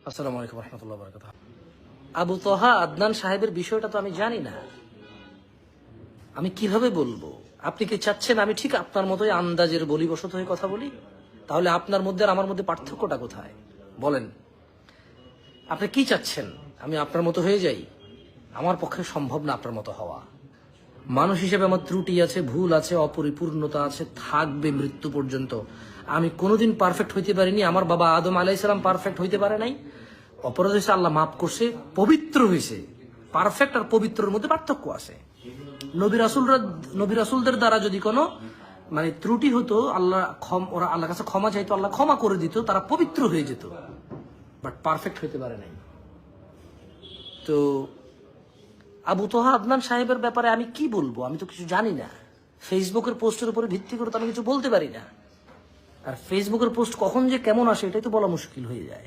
আসসালামু আলাইকুম রহমতুল্লাহ বরকাত। আবু তহা আদনান সাহেবের বিষয়টা তো আমি জানি না, আমি কিভাবে বলবো? আপনি কি চাচ্ছেন আমি ঠিক আপনার মতোই আন্দাজের বলিবশত হয়ে কথা বলি? তাহলে আপনার মধ্যে আর আমার মধ্যে পার্থক্যটা কোথায় বলেন? আপনি কি চাচ্ছেন আমি আপনার মতো হয়ে যাই? আমার পক্ষে সম্ভব না আপনার মতো হওয়া। মানুষ হিসেবে আমার ত্রুটি আছে, ভুল আছে, অপরিপূর্ণতা আছে, থাকবে মৃত্যু পর্যন্ত। আমি কোনোদিন পারফেক্ট হইতে পারিনি, আমার বাবা আদম আলাইহিস সালাম পারফেক্ট হইতে পারে নাই। অপরাধ হয়েছে, আল্লাহ মাফ করছে, পবিত্র হয়েছে। পারফেক্ট আর পবিত্রের মধ্যে পার্থক্য আছে। নবী রাসূলদের দ্বারা যদি কোনো ত্রুটি হতো, ওরা আল্লাহর কাছে ক্ষমা চাইতো, আল্লাহ ক্ষমা করে দিত, তারা পবিত্র হয়ে যেত, বাট পারফেক্ট হইতে পারে নাই। তো আবু তোহা আদনান সাহেবের ব্যাপারে আমি কি বলবো? আমি তো কিছু জানি না। ফেসবুকের পোস্টের উপরে ভিত্তি করে তো আমি কিছু বলতে পারি না। আর ফেসবুকের পোস্ট কখন যে কেমন আসে এটাই তো বলা মুশকিল হয়ে যায়।